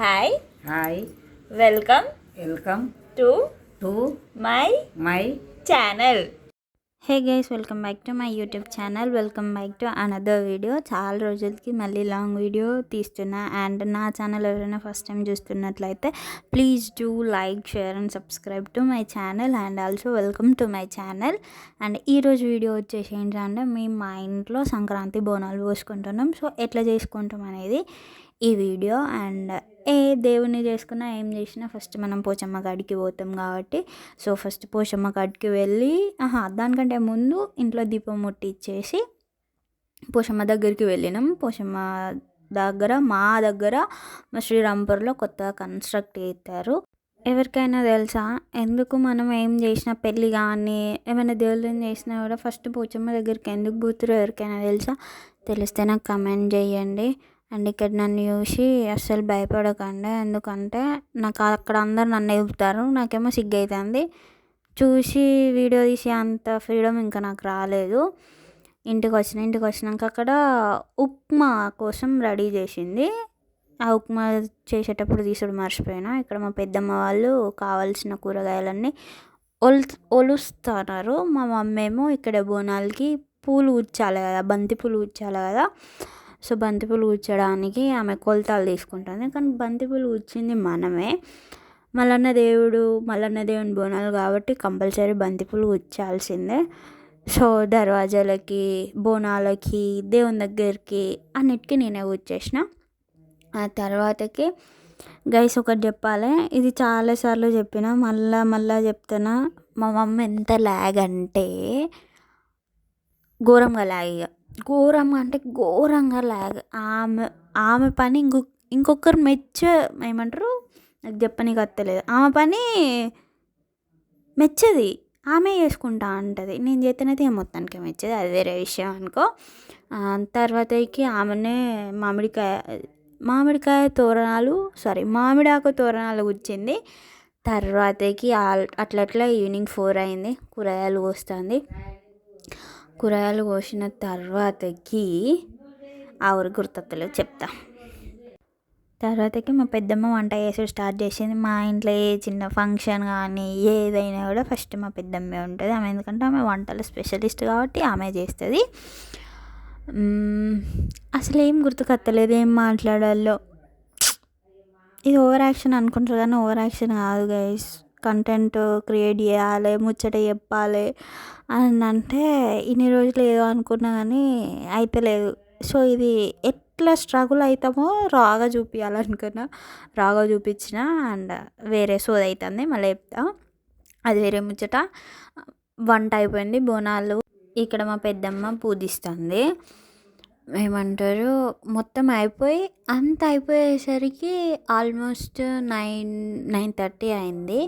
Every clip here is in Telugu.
Hi hi welcome welcome to to my channel. Hey guys, welcome back to my YouTube channel. Welcome back to another video. చాలా రోజులకి మళ్ళీ లాంగ్ వీడియో తీస్తున్నా. అండ్ నా ఛానల్ ఎవరైనా ఫస్ట్ టైం చూస్తున్నట్లయితే please do like, share and subscribe to my channel. And also welcome to my channel. And ఈరోజు వీడియో వచ్చేసి ఏంటంటే మేము మా ఇంట్లో సంక్రాంతి బోనాలు పోసుకుంటున్నాం. సో ఎట్లా చేసుకుంటాం అనేది ఈ వీడియో. అండ్ దేవుని చేసుకున్నా ఏం చేసినా ఫస్ట్ మనం పోచమ్మ కాడికి పోతాం కాబట్టి సో ఫస్ట్ పోచమ్మ కాడికి వెళ్ళి దానికంటే ముందు ఇంట్లో దీపం ముట్టించేసి పోచమ్మ దగ్గరికి వెళ్ళినాం. పోచమ్మ దగ్గర మా శ్రీరాంపూర్లో కొత్తగా కన్స్ట్రక్ట్ చేస్తారు. ఎవరికైనా తెలుసా ఎందుకు మనం ఏం చేసినా, పెళ్ళి కానీ ఏమైనా దేవుళ్ళని చేసినా కూడా ఫస్ట్ పోచమ్మ దగ్గరికి ఎందుకు పోతారో ఎవరికైనా తెలుసా? తెలిస్తే నాకు కమెంట్ చేయండి. అండ్ ఇక్కడ నన్ను చూసి అస్సలు భయపడకండి, ఎందుకంటే నాకు అక్కడ అందరు నన్ను ఎగుపుతారు, నాకేమో సిగ్గు అవుతుంది. చూసి వీడియో తీసి అంత ఫ్రీడమ్ ఇంకా నాకు రాలేదు. ఇంటికి వచ్చినాక అక్కడ ఉప్మా కోసం రెడీ చేసింది. ఆ ఉప్మా చేసేటప్పుడు తీసుడు మర్చిపోయినా. ఇక్కడ మా పెద్దమ్మ వాళ్ళు కావాల్సిన కూరగాయలన్నీ ఒలుస్తున్నారు. మా మమ్మీ ఏమో ఇక్కడ బోనాలకి పూలు కూర్చాలి కదా, బంతి పూలు కూర్చాలి కదా. సో బంతిపూలు కూర్చడానికి ఆమె కొలతలు తీసుకుంటుంది. కానీ బంతిపూలు కూర్చింది మనమే. మల్లన్న దేవుని బోనాలు కాబట్టి కంపల్సరీ బంతిపూలు కూర్చాల్సిందే. సో దర్వాజాలకి, బోనాలకి, దేవుని దగ్గరికి అన్నిటికీ నేనే కూర్చేసిన. ఆ తర్వాతకి గైస్ ఒకటి చెప్పాలి, ఇది చాలాసార్లు చెప్పిన, మళ్ళా చెప్తున్నా. మా మమ్మీ ఎంత ల్యాగ్ అంటే ఘోరంగా ల్యాగ్. ఆమె పని ఇంకొకరు ఏమంటారు, నాకు చెప్పనీకి వస్తలేదు. ఆమె పని మెచ్చది ఆమె చేసుకుంటా అంటది. నేను చేతనైతే మొత్తానికి మెచ్చది, అది వేరే విషయం అనుకో. తర్వాతకి ఆమెనే మామిడాకు తోరణాలు గుచ్చింది. తర్వాతకి అట్లా ఈవినింగ్ 4 అయింది. కూరగాయలు కోసిన తర్వాతకి ఆ ఊరు గుర్తొత్తలేదు చెప్తా. తర్వాతకి మా పెద్దమ్మ వంట చేసి స్టార్ట్ చేసింది. మా ఇంట్లో ఏ చిన్న ఫంక్షన్ కానీ ఏదైనా కూడా ఫస్ట్ మా పెద్దమ్మే ఉంటుంది. ఆమె ఎందుకంటే ఆమె వంటల స్పెషలిస్ట్ కాబట్టి ఆమె చేస్తుంది. అసలు ఏం గుర్తుకొత్తలేదు, ఏం మాట్లాడాలో. ఇది ఓవర్ యాక్షన్ అనుకుంటారు కానీ ఓవర్ యాక్షన్ కాదు గైస్. కంటెంట్ క్రియేట్ చేయాలి, ముచ్చట చెప్పాలి అని అంటే ఇన్ని రోజులు ఏదో అనుకున్నా కానీ అయితలేదు. సో ఇది ఎట్లా స్ట్రగుల్ అవుతామో రాగా చూపించాలనుకున్నా, రాగా చూపించిన. అండ్ వేరే సోది అవుతుంది, మళ్ళీ చెప్తా, అది వేరే ముచ్చట. వంట అయిపోయింది, బోనాలు ఇక్కడ మా పెద్దమ్మ పూజిస్తుంది. ఏమంటారు, మొత్తం అయిపోయేసరికి ఆల్మోస్ట్ 9:30 అయింది.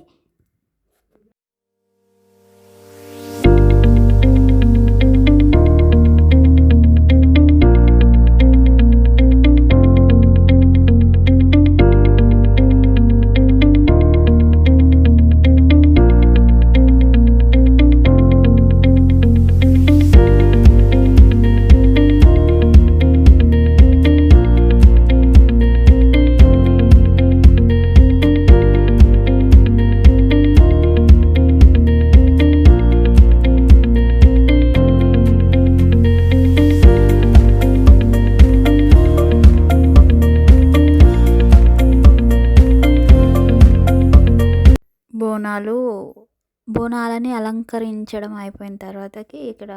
బోనాలని అలంకరించడం అయిపోయిన తర్వాతకి ఇక్కడ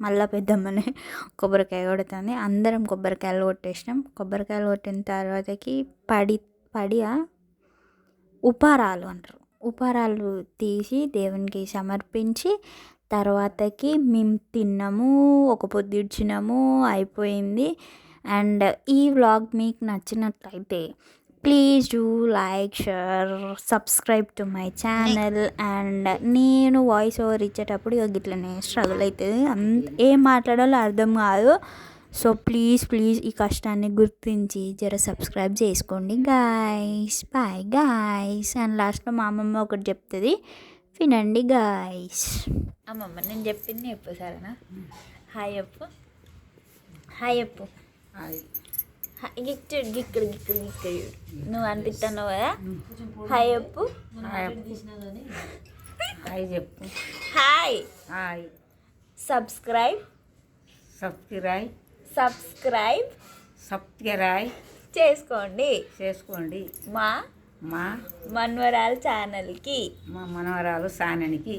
మళ్ళీ పెద్దమ్మనే కొబ్బరికాయ కొడుతుంది. అందరం కొబ్బరికాయలు కొట్టేసినాం. కొబ్బరికాయలు కొట్టిన తర్వాతకి ఉపారాలు అంటారు, ఉపారాలు తీసి దేవునికి సమర్పించి తర్వాతకి మేము తిన్నాము, ఒక పొద్దు ఇడ్చినాము, అయిపోయింది. అండ్ ఈ వ్లాగ్ మీకు నచ్చినట్లయితే please do like, share, subscribe to my channel. And నేను వాయిస్ ఓవర్ ఇచ్చేటప్పుడు ఇట్లనే స్ట్రగుల్ అవుతుంది, ఏం మాట్లాడాలో అర్థం కాదు. సో ప్లీజ్ ఈ కష్టాన్ని గుర్తించి జర సబ్స్క్రైబ్ చేసుకోండి గాయస్. Bye guys. అండ్ లాస్ట్లో మా అమ్మమ్మ ఒకటి చెప్తుంది, వినండి గాయస్. అమ్మమ్మ నేను చెప్పింది చెప్పు సరేనా? హాయ్ చెప్పు. హాయ్ గిక్కడు గిక్కడు గిక్కడు గిక్కడు నువ్వు అనిపిస్తున్నావు కదా. హాయ్ చెప్పు. హాయ్ చెప్పు. Hi. Hi. Subscribe subscribe subscribe subscribe చేసుకోండి చేసుకోండి మా మా మన్వరాల్ ఛానల్కి. మా మనవరాలు సాననికి.